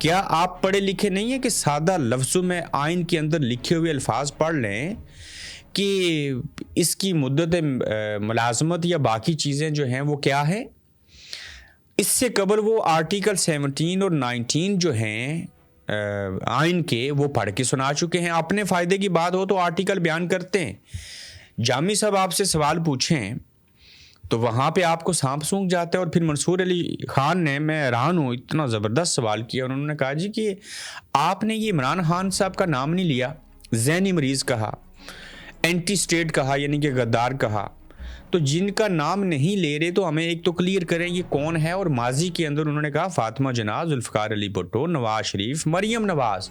کیا آپ پڑھے لکھے نہیں ہیں کہ سادہ لفظوں میں آئین کے اندر لکھے ہوئے الفاظ پڑھ لیں کہ اس کی مدت ملازمت یا باقی چیزیں جو ہیں وہ کیا ہیں؟ اس سے قبل وہ آرٹیکل 17 اور 19 جو ہیں آئین کے وہ پڑھ کے سنا چکے ہیں. اپنے فائدے کی بات ہو تو آرٹیکل بیان کرتے ہیں. جامی صاحب آپ سے سوال پوچھیں تو وہاں پہ آپ کو سانپ سونکھ جاتا ہے. اور پھر منصور علی خان نے, میں حیران ہوں, اتنا زبردست سوال کیا, اور انہوں نے کہا جی کہ آپ نے یہ عمران خان صاحب کا نام نہیں لیا, ذہنی مریض کہا, اینٹی اسٹیٹ کہا, یعنی کہ غدار کہا. تو جن کا نام نہیں لے رہے تو ہمیں ایک تو کلیئر کریں یہ کون ہے. اور ماضی کے اندر انہوں نے کہا فاطمہ جناح, ذوالفقار علی بھٹو, نواز شریف, مریم نواز,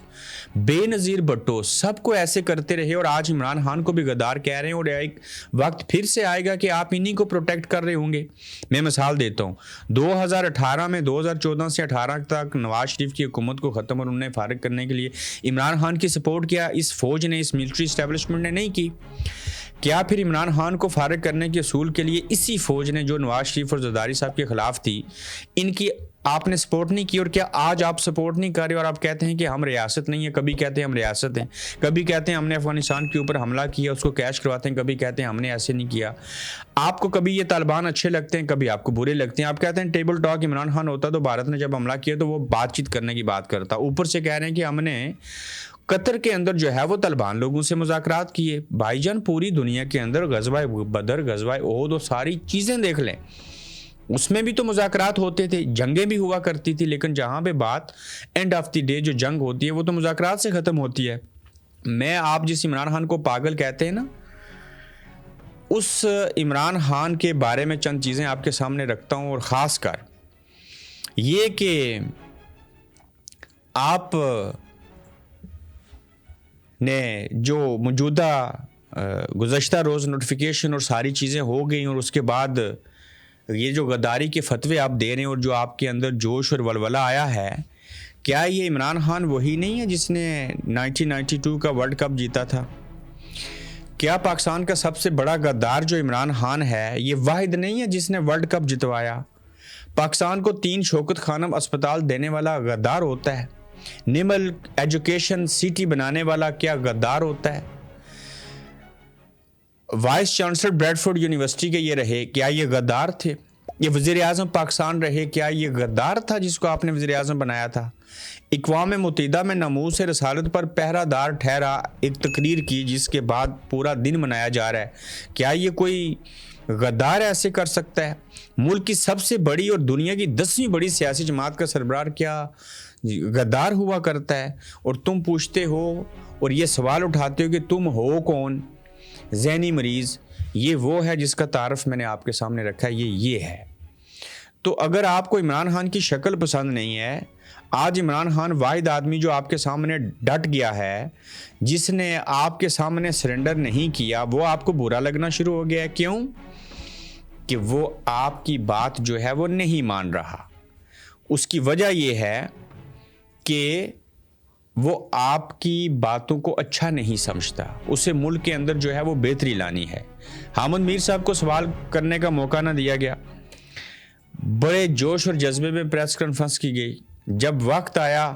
بے نظیر بھٹو, سب کو ایسے کرتے رہے. اور آج عمران خان کو بھی غدار کہہ رہے ہیں. اور ایک وقت پھر سے آئے گا کہ آپ انہی کو پروٹیکٹ کر رہے ہوں گے. میں مثال دیتا ہوں, 2018 میں 2014 سے 18 تک نواز شریف کی حکومت کو ختم اور انہیں فارغ کرنے کے لیے عمران خان کی سپورٹ کیا اس فوج نے, اس ملٹری اسٹیبلشمنٹ نے نہیں کی. کیا پھر عمران خان کو فارغ کرنے کے اصول کے لیے اسی فوج نے جو نواز شریف اور زرداری صاحب کے خلاف تھی, ان کی آپ نے سپورٹ نہیں کی؟ اور کیا آج آپ سپورٹ نہیں کر رہے اور آپ کہتے ہیں کہ ہم ریاست نہیں ہیں؟ کبھی کہتے ہیں ہم ریاست ہیں, کبھی کہتے ہیں ہم نے افغانستان کے اوپر حملہ کیا, اس کو کیش کرواتے ہیں, کبھی کہتے ہیں ہم نے ایسے نہیں کیا. آپ کو کبھی یہ طالبان اچھے لگتے ہیں, کبھی آپ کو برے لگتے ہیں. آپ کہتے ہیں ٹیبل ٹاک عمران خان ہوتا تو بھارت نے جب حملہ کیا تو وہ بات چیت کرنے کی بات کرتا, اوپر سے کہہ رہے ہیں کہ ہم نے قطر کے اندر جو ہے وہ طالبان لوگوں سے مذاکرات کیے. بھائی جان پوری دنیا کے اندر غزوہ بدر, غزوہ احد اور ساری چیزیں دیکھ لیں, اس میں بھی تو مذاکرات ہوتے تھے, جنگیں بھی ہوا کرتی تھی. لیکن جہاں پہ بات اینڈ آف دی ڈے جو جنگ ہوتی ہے وہ تو مذاکرات سے ختم ہوتی ہے. میں آپ جس عمران خان کو پاگل کہتے ہیں نا, اس عمران خان کے بارے میں چند چیزیں آپ کے سامنے رکھتا ہوں. اور خاص کر یہ کہ آپ نے جو موجودہ گزشتہ روز نوٹیفیکیشن اور ساری چیزیں ہو گئیں, اور اس کے بعد یہ جو غداری کے فتوے آپ دے رہے ہیں اور جو آپ کے اندر جوش اور ولولہ آیا ہے, کیا یہ عمران خان وہی نہیں ہے جس نے 1992 کا ورلڈ کپ جیتا تھا؟ کیا پاکستان کا سب سے بڑا غدار جو عمران خان ہے یہ واحد نہیں ہے جس نے ورلڈ کپ جتوایا؟ پاکستان کو 3 شوکت خانم اسپتال دینے والا غدار ہوتا ہے؟ نیمل ایجوکیشن سٹی بنانے والا کیا غدار ہوتا ہے؟ وائس چانسلر بریڈفورڈ یونیورسٹی کے یہ رہے, کیا یہ غدار تھے؟ یہ وزیر اعظم پاکستان رہے, کیا یہ غدار تھا جس کو آپ نے وزیر اعظم بنایا تھا؟ اقوام متحدہ میں ناموس رسالت پر پہرہ دار ٹھہرا, ایک تقریر کی جس کے بعد پورا دن منایا جا رہا ہے. کیا یہ کوئی غدار ایسے کر سکتا ہے؟ ملک کی سب سے بڑی اور دنیا کی 10ویں بڑی سیاسی جماعت کا سربراہ کیا غدار ہوا کرتا ہے؟ اور تم پوچھتے ہو اور یہ سوال اٹھاتے ہو کہ تم ہو کون؟ ذہنی مریض. یہ وہ ہے جس کا تعارف میں نے آپ کے سامنے رکھا ہے, یہ ہے. تو اگر آپ کو عمران خان کی شکل پسند نہیں ہے, آج عمران خان واحد آدمی جو آپ کے سامنے ڈٹ گیا ہے, جس نے آپ کے سامنے سرنڈر نہیں کیا, وہ آپ کو برا لگنا شروع ہو گیا ہے. کیوں؟ کہ وہ آپ کی بات جو ہے وہ نہیں مان رہا. اس کی وجہ یہ ہے کہ وہ آپ کی باتوں کو اچھا نہیں سمجھتا, اسے ملک کے اندر جو ہے وہ بہتری لانی ہے. حامد میر صاحب کو سوال کرنے کا موقع نہ دیا گیا, بڑے جوش اور جذبے میں پریس کانفرنس کی گئی. جب وقت آیا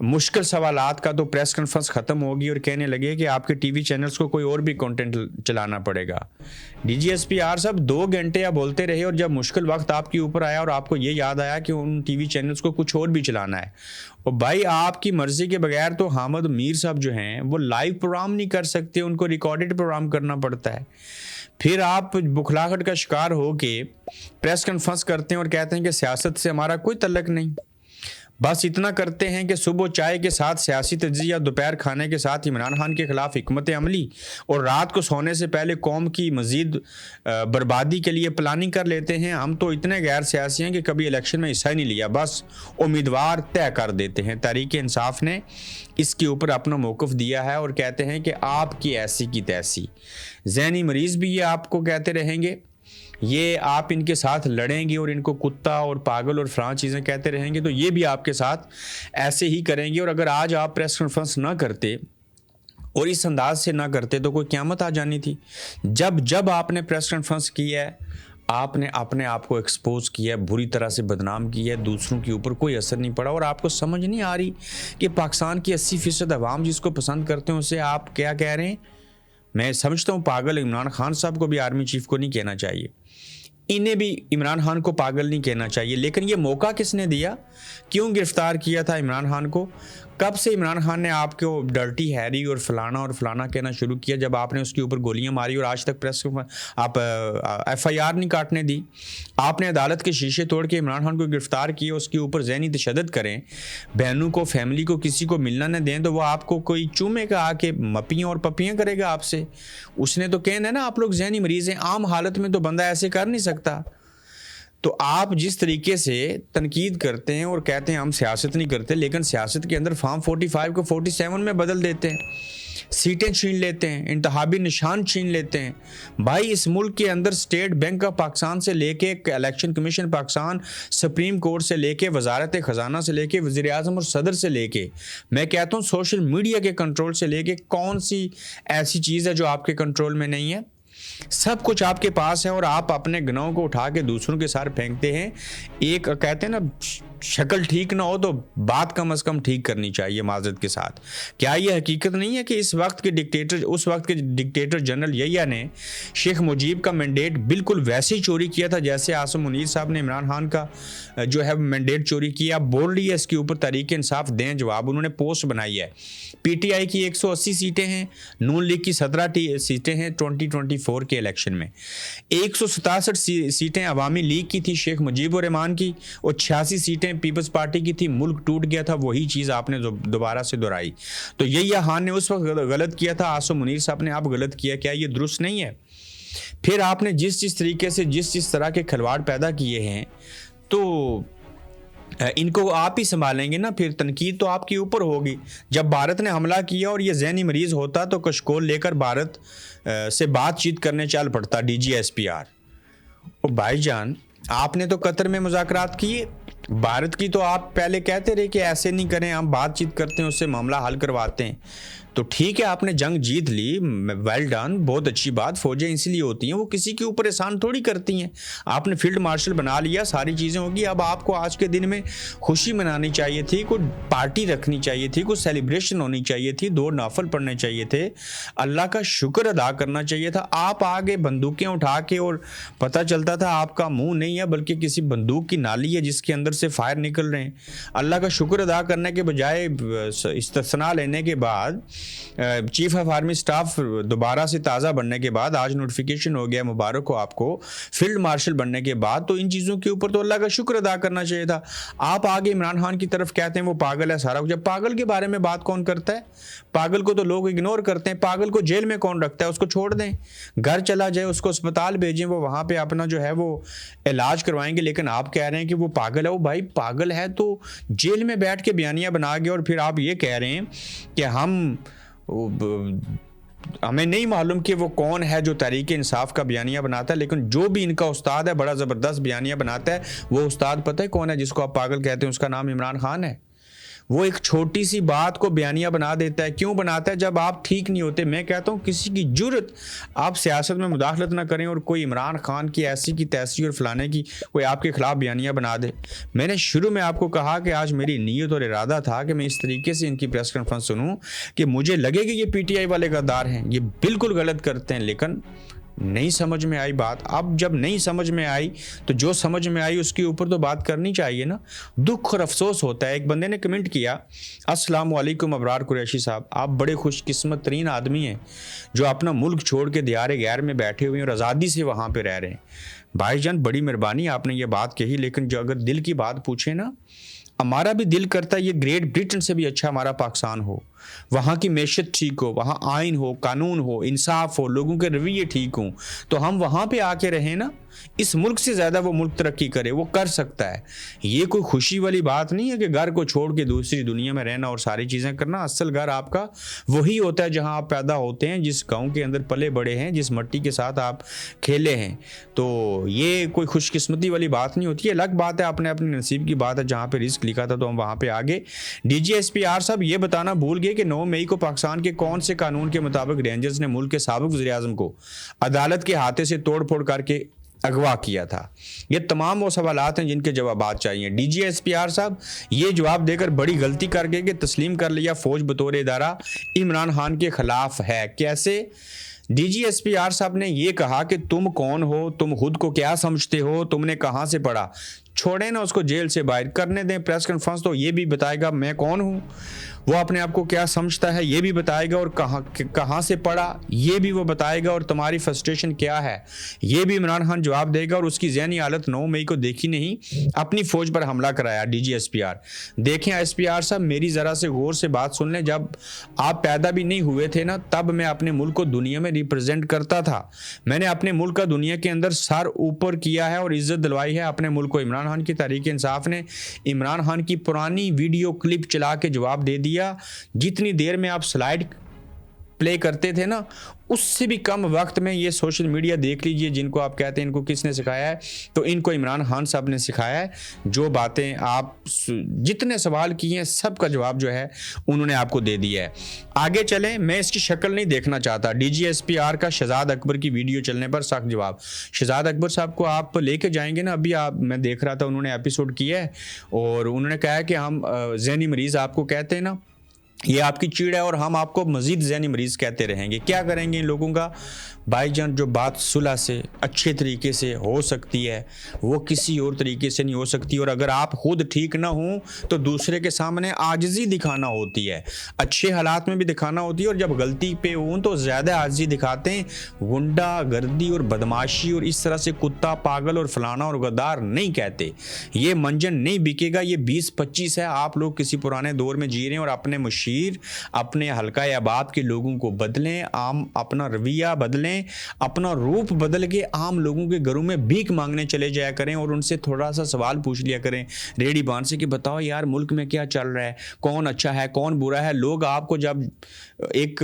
مشکل سوالات کا تو پریس کانفرنس ختم ہوگی اور کہنے لگے کہ آپ کے ٹی وی چینلز کو کوئی اور بھی کنٹینٹ چلانا پڑے گا. D G S P R صاحب 2 گھنٹے آپ بولتے رہے, اور جب مشکل وقت آپ کے اوپر آیا اور آپ کو یہ یاد آیا کہ ان ٹی وی چینلز کو کچھ اور بھی چلانا ہے, اور بھائی آپ کی مرضی کے بغیر تو حامد میر صاحب جو ہیں وہ لائیو پروگرام نہیں کر سکتے, ان کو ریکارڈڈ پروگرام کرنا پڑتا ہے. پھر آپ بکھلاہٹ کا شکار ہو کے پریس کانفرنس کرتے ہیں اور کہتے ہیں کہ سیاست سے ہمارا کوئی تعلق نہیں, بس اتنا کرتے ہیں کہ صبح چائے کے ساتھ سیاسی تجزیہ, دوپہر کھانے کے ساتھ عمران خان کے خلاف حکمت عملی, اور رات کو سونے سے پہلے قوم کی مزید بربادی کے لیے پلاننگ کر لیتے ہیں. ہم تو اتنے غیر سیاسی ہیں کہ کبھی الیکشن میں حصہ نہیں لیا, بس امیدوار طے کر دیتے ہیں. تحریک انصاف نے اس کے اوپر اپنا موقف دیا ہے اور کہتے ہیں کہ آپ کی ایسی کی تیسی. ذہنی مریض بھی یہ آپ کو کہتے رہیں گے, یہ آپ ان کے ساتھ لڑیں گے اور ان کو کتا اور پاگل اور فلاں چیزیں کہتے رہیں گے, تو یہ بھی آپ کے ساتھ ایسے ہی کریں گے. اور اگر آج آپ پریس کانفرنس نہ کرتے اور اس انداز سے نہ کرتے تو کوئی قیامت آ جانی تھی. جب آپ نے پریس کانفرنس کی ہے, آپ نے اپنے آپ کو ایکسپوز کیا ہے، بری طرح سے بدنام کیا ہے، دوسروں کے اوپر کوئی اثر نہیں پڑا، اور آپ کو سمجھ نہیں آ رہی کہ پاکستان کی 80% عوام جس کو پسند کرتے ہیں اسے آپ کیا کہہ رہے ہیں. میں سمجھتا ہوں پاگل عمران خان صاحب کو بھی آرمی چیف کو نہیں کہنا چاہیے، انہیں بھی عمران خان کو پاگل نہیں کہنا چاہیے. لیکن یہ موقع کس نے دیا؟ کیوں گرفتار کیا تھا عمران خان کو؟ کب سے عمران خان نے آپ کو ڈرٹی ہیری اور فلانا کہنا شروع کیا جب آپ نے اس کے اوپر گولیاں ماری اور آج تک آپ ایف آئی آر نہیں کاٹنے دی؟ آپ نے عدالت کے شیشے توڑ کے عمران خان کو گرفتار کیا، اس کے اوپر ذہنی تشدد کریں، بہنوں کو، فیملی کو، کسی کو ملنا نہ دیں، تو وہ آپ کو کوئی چومے گا آ کے مپیاں اور پپیاں کرے گا آپ سے؟ اس نے تو کہنا ہے نا آپ لوگ ذہنی مریض ہیں، عام حالت میں تو بندہ ایسے کر نہیں سکتا. تو آپ جس طریقے سے تنقید کرتے ہیں اور کہتے ہیں ہم سیاست نہیں کرتے، لیکن سیاست کے اندر فارم 45 کو 47 میں بدل دیتے ہیں، سیٹیں چھین لیتے ہیں، انتخابی نشان چھین لیتے ہیں. بھائی اس ملک کے another state bank of Pakistan سے لے کے election commission Pakistan, supreme court سے لے کے وزارت خزانہ سے لے کے وزیر اعظم اور صدر سے لے کے، میں کہتا ہوں سوشل میڈیا کے کنٹرول سے لے کے، کون سی ایسی چیز ہے جو آپ کے کنٹرول میں نہیں ہے؟ سب کچھ آپ کے پاس ہے، اور آپ اپنے گناہوں کو اٹھا کے دوسروں کے ساتھ پھینکتے ہیں. ایک کہتے ہیں نا شکل ٹھیک نہ ہو تو بات کم از کم ٹھیک کرنی چاہیے معذرت کے ساتھ. کیا یہ حقیقت نہیں ہے کہ اس وقت کے ڈکٹیٹر جنرل یحییٰ نے شیخ مجیب کا مینڈیٹ بالکل ویسے ہی چوری کیا تھا جیسے عاصم منیر صاحب نے عمران خان کا جو ہے مینڈیٹ چوری کیا؟ بول رہی ہے اس کے اوپر تحریک انصاف دیں جواب. انہوں نے پوسٹ بنائی ہے، پی ٹی آئی کی 180 سیٹیں ہیں، نون لیگ کی 17 سیٹیں ہیں 2024 کے الیکشن میں، 167 سیٹیں عوامی لیگ کی تھی شیخ مجیب الرحمان کی، اور 86 سیٹیں پیپلز پارٹی کی تھی. ملک ٹوٹ گیا تھا، وہی چیز آپ نے دوبارہ سے دہرائی. تو یحییٰ خان نے اس وقت غلط کیا تھا، عاصم منیر صاحب نے اب غلط کیا. کیا یہ درست نہیں ہے؟ پھر آپ نے جس طریقے سے جس طرح کے کھلواڑ پیدا کیے ہیں، تو ان کو آپ ہی سنبھالیں گے نا. پھر تنقید تو آپ کے اوپر ہوگی. جب بھارت نے حملہ کیا اور یہ ذہنی مریض ہوتا تو کشکول لے کر بھارت سے بات چیت کرنے چل پڑتا D G S P R. بھائی جان آپ نے تو قطر میں مذاکرات کیے، بھارت کی تو آپ پہلے کہتے رہے کہ ایسے نہیں کریں، ہم بات چیت کرتے ہیں، اس سے معاملہ حل کرواتے ہیں. تو ٹھیک ہے آپ نے جنگ جیت لی، ویل ڈن، بہت اچھی بات. فوجیں اسی لیے ہوتی ہیں، وہ کسی کے اوپر احسان تھوڑی کرتی ہیں. آپ نے فیلڈ مارشل بنا لیا، ساری چیزیں ہوگی. اب آپ کو آج کے دن میں خوشی منانی چاہیے تھی، کوئی پارٹی رکھنی چاہیے تھی، کوئی سیلیبریشن ہونی چاہیے تھی، 2 نوافل پڑھنے چاہیے تھے، اللہ کا شکر ادا کرنا چاہیے تھا. آپ آگے بندوقیں اٹھا کے، اور پتہ چلتا تھا آپ کا منہ نہیں ہے بلکہ کسی بندوق کی نالی ہے جس کے اندر سے فائر نکل رہے ہیں. اللہ کا شکر ادا کرنے کے بجائے استثناء لینے کے بعد، چیف آف آرمی سٹاف دوبارہ سے تازہ بننے کے بعد، آج نوٹیفیکیشن ہو گیا، مبارک ہو آپ کو، فیلڈ مارشل بننے کے بعد، تو ان چیزوں کے اوپر تو اللہ کا شکر ادا کرنا چاہیے تھا. آپ آگے عمران خان کی طرف کہتے ہیں وہ پاگل ہے سارا کچھ. جب پاگل کے بارے میں بات کون کرتا ہے؟ پاگل کو تو لوگ اگنور کرتے ہیں. پاگل کو جیل میں کون رکھتا ہے؟ اس کو چھوڑ دیں، گھر چلا جائے، اس کو اسپتال بھیجیں، وہ وہاں پہ اپنا جو ہے وہ علاج کروائیں گے. لیکن آپ کہہ رہے ہیں کہ وہ پاگل ہے. وہ بھائی پاگل ہے تو جیل میں بیٹھ کے بیانیہ بنا گیا، اور پھر آپ یہ کہہ رہے ہیں کہ ہمیں نہیں معلوم کہ وہ کون ہے جو تحریک انصاف کا بیانیہ بناتا ہے، لیکن جو بھی ان کا استاد ہے بڑا زبردست بیانیہ بناتا ہے. وہ استاد پتہ ہے کون ہے جس کو آپ پاگل کہتے ہیں؟ اس کا نام عمران خان ہے. وہ ایک چھوٹی سی بات کو بیانیہ بنا دیتا ہے. کیوں بناتا ہے؟ جب آپ ٹھیک نہیں ہوتے. میں کہتا ہوں کسی کی جرت آپ سیاست میں مداخلت نہ کریں، اور کوئی عمران خان کی ایسی کی تیسی اور فلانے کی کوئی آپ کے خلاف بیانیہ بنا دے. میں نے شروع میں آپ کو کہا کہ آج میری نیت اور ارادہ تھا کہ میں اس طریقے سے ان کی پریس کانفرنس سنوں کہ مجھے لگے کہ یہ پی ٹی آئی والے غدار ہیں، یہ بالکل غلط کرتے ہیں. لیکن نہیں سمجھ میں آئی بات. اب جب نہیں سمجھ میں آئی تو جو سمجھ میں آئی اس کے اوپر تو بات کرنی چاہیے نا. دکھ اور افسوس ہوتا ہے. ایک بندے نے کمنٹ کیا، السلام علیکم ابرار قریشی صاحب، آپ بڑے خوش قسمت ترین آدمی ہیں جو اپنا ملک چھوڑ کے دیار غیر میں بیٹھے ہوئے ہیں اور آزادی سے وہاں پہ رہ رہے ہیں. بھائی جان بڑی مہربانی آپ نے یہ بات کہی، لیکن جو اگر دل کی بات پوچھیں نا، ہمارا بھی دل کرتا ہے یہ گریٹ برٹن سے بھی اچھا ہمارا پاکستان ہو، وہاں کی معیشت ٹھیک ہو، وہاں آئین ہو، قانون ہو، انصاف ہو، لوگوں کے رویے ٹھیک ہوں، تو ہم وہاں پہ آ کے رہیں نا. اس ملک سے زیادہ وہ ملک ترقی کرے، وہ کر سکتا ہے. یہ کوئی خوشی والی بات نہیں ہے کہ گھر کو چھوڑ کے دوسری دنیا میں رہنا اور ساری چیزیں کرنا. اصل گھر آپ کا وہی ہوتا ہے جہاں آپ پیدا ہوتے ہیں، جس گاؤں کے اندر پلے بڑے ہیں، جس مٹی کے ساتھ آپ کھیلے ہیں. تو یہ کوئی خوش قسمتی والی بات نہیں ہوتی ہے. الگ بات ہے اپنے نصیب کی بات ہے، جہاں پہ رزق لکھا تھا تو ہم وہاں پہ آگے. D G S P R صاحب یہ بتانا بھول گئے کہ 9 مئی کو پاکستان کے کون سے قانون کے مطابق رینجرز نے ملک کے سابق وزیر اعظم کو عدالت کے ہاتھے سے توڑ پھوڑ کر کے اغوا کیا تھا؟ یہ تمام وہ سوالات ہیں جن کے جوابات چاہیے۔ D G S P R صاحب یہ جواب دے کر بڑی غلطی کر گئے کہ تسلیم کر لیا فوج بطور ادارہ عمران خان کے خلاف ہے۔ کیسے؟ D G S P R صاحب نے یہ کہا کہ تم کون ہو، تم خود کو کیا سمجھتے ہو، تم نے کہاں سے پڑھا؟ چھوڑیں نا اس کو جیل سے باہر، کرنے دیں پریس کانفرنس، تو یہ بھی بتائے گا میں کون ہوں، وہ اپنے آپ کو کیا سمجھتا ہے یہ بھی بتائے گا، اور کہاں سے پڑھا یہ بھی وہ بتائے گا، اور تمہاری فرسٹریشن کیا ہے یہ بھی عمران خان جواب دے گا۔ اور اس کی ذہنی حالت 9 مئی کو دیکھی نہیں، اپنی فوج پر حملہ کرایا D G S P R. دیکھیں ایس پی آر صاحب، میری ذرا سے غور سے بات سن لیں، جب آپ پیدا بھی نہیں ہوئے تھے نا تب میں اپنے ملک کو دنیا میں ریپرزینٹ کرتا تھا، میں نے اپنے ملک کا دنیا کے اندر سر اوپر کیا ہے اور عزت دلوائی ہے اپنے ملک کو۔ عمران خان کی تحریک انصاف نے عمران خان کی پرانی ویڈیو کلپ چلا کے جواب دے دیا، جتنی دیر میں آپ سلائیڈ پلے کرتے تھے نا اس سے بھی کم وقت میں یہ سوشل میڈیا دیکھ لیجئے، جن کو آپ کہتے ہیں ان کو کس نے سکھایا ہے، تو ان کو عمران خان صاحب نے سکھایا ہے۔ جو باتیں آپ جتنے سوال کیے ہیں سب کا جواب جو ہے انہوں نے آپ کو دے دیا ہے۔ آگے چلیں، میں اس کی شکل نہیں دیکھنا چاہتا۔ D G S P R کا شہزاد اکبر کی ویڈیو چلنے پر سخت جواب۔ شہزاد اکبر صاحب کو آپ لے کے جائیں گے نا، ابھی میں دیکھ رہا تھا انہوں نے ایپیسوڈ کیا ہے اور انہوں نے کہا ہے کہ ہم ذہنی مریض آپ کو کہتے ہیں نا، یہ آپ کی چیڑ ہے اور ہم آپ کو مزید ذہنی مریض کہتے رہیں گے۔ کیا کریں گے ان لوگوں کا؟ بھائی جان، جو بات صلح سے اچھے طریقے سے ہو سکتی ہے وہ کسی اور طریقے سے نہیں ہو سکتی، اور اگر آپ خود ٹھیک نہ ہوں تو دوسرے کے سامنے عاجزی دکھانا ہوتی ہے، اچھے حالات میں بھی دکھانا ہوتی ہے، اور جب غلطی پہ ہوں تو زیادہ عاجزی دکھاتے ہیں۔ غنڈہ گردی اور بدماشی اور اس طرح سے کتا پاگل اور فلانا اور غدار نہیں کہتے، یہ منجن نہیں بکے گا، یہ 20-25 ہے۔ آپ لوگ کسی پرانے دور میں جی رہے ہیں، اور اپنے مشیر اپنے حلقہ احباب کے لوگوں کو بدلیں، اپنا رویہ بدلیں، اپنا روپ بدل کے عام لوگوں کے گھروں میں بھیک مانگنے چلے جایا کریں، اور ان سے تھوڑا سا سوال پوچھ لیا کریں ریڈی بان سے کہ بتاؤ یار ملک میں کیا چل رہا ہے، کون اچھا ہے کون برا ہے۔ لوگ آپ کو جب ایک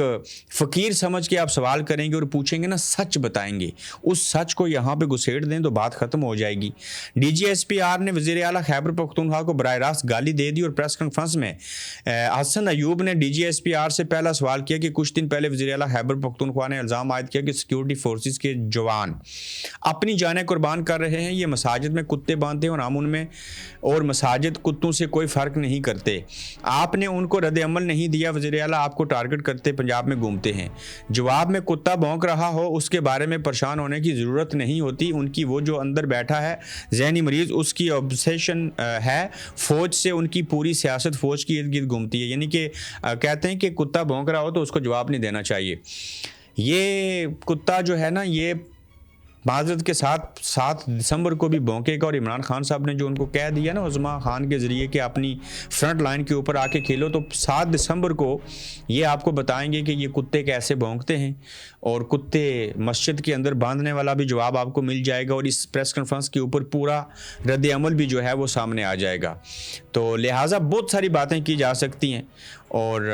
فقیر سمجھ کے آپ سوال کریں گے اور پوچھیں گے نا، سچ بتائیں گے، اس سچ کو یہاں پہ گھسیٹ دیں تو بات ختم ہو جائے گی۔ D G S P R نے وزیر اعلیٰ خیبر پختونخوا کو براہ راست گالی دے دی، اور پریس کانفرنس میں حسن ایوب نے D G S P R سے پہلا سوال کیا کہ کچھ دن پہلے وزیر اعلیٰ خیبر پختونخوا نے الزام عائد کیا کہ سیکیورٹی فورسز کے جوان اپنی جانیں قربان کر رہے ہیں، یہ مساجد میں کتے باندھتے ہیں اور ہم ان میں اور مساجد کتوں سے کوئی فرق نہیں کرتے۔ آپ نے ان کو رد عمل نہیں دیا، وزیر اعلیٰ آپ کو ٹارگٹ کرتے پنجاب میں گھومتے ہیں۔ جواب میں کتا بھونک رہا ہو اس کے بارے میں پریشان ہونے کی ضرورت نہیں ہوتی، ان کی وہ جو اندر بیٹھا ہے ذہنی مریض، اس کی آبسیشن ہے فوج سے، ان کی پوری سیاست فوج کی ارد گرد گھومتی ہے، یعنی کہ کہتے ہیں کہ کتا بھونک رہا ہو تو اس کو جواب نہیں دینا چاہیے۔ یہ کتا جو ہے نا یہ معذرت کے ساتھ 7 دسمبر کو بھی بھونکے گا، اور عمران خان صاحب نے جو ان کو کہہ دیا نا عظما خان کے ذریعے کہ اپنی فرنٹ لائن کے اوپر آ کے کھیلو، تو 7 دسمبر کو یہ آپ کو بتائیں گے کہ یہ کتے کیسے بھونکتے ہیں، اور کتے مسجد کے اندر باندھنے والا بھی جواب آپ کو مل جائے گا، اور اس پریس کانفرنس کے اوپر پورا رد عمل بھی جو ہے وہ سامنے آ جائے گا۔ تو لہٰذا بہت ساری باتیں کی جا سکتی ہیں، اور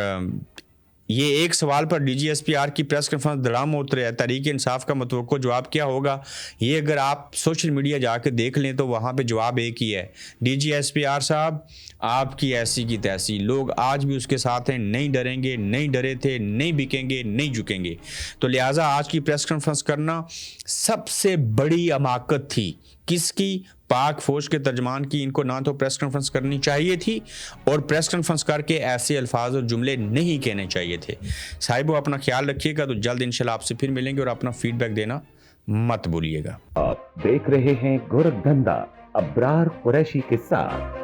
یہ ایک سوال پر D G S P R کی پریس کانفرنس دڑام اترے ہے، تحریک انصاف کا متوقع جواب کیا ہوگا؟ یہ اگر آپ سوشل میڈیا جا کے دیکھ لیں تو وہاں پہ جواب ایک ہی ہے، D G S P R صاحب آپ کی ایسی کی تیسی، لوگ آج بھی اس کے ساتھ ہیں، نہیں ڈریں گے، نہیں ڈرے تھے، نہیں بکیں گے، نہیں جھکیں گے۔ تو لہٰذا آج کی پریس کانفرنس کرنا سب سے بڑی حماقت تھی۔ کس کی؟ پاک فوج کے ترجمان کی۔ ان کو نہ تو پریس کانفرنس کرنی چاہیے تھی، اور پریس کانفرنس کر کے ایسے الفاظ اور جملے نہیں کہنے چاہیے تھے۔ صاحبو اپنا خیال رکھیے گا، تو جلد انشاءاللہ آپ سے پھر ملیں گے، اور اپنا فیڈ بیک دینا مت بھولیے گا۔ آپ دیکھ رہے ہیں گورکھ دھندا ابرار قریشی کے ساتھ۔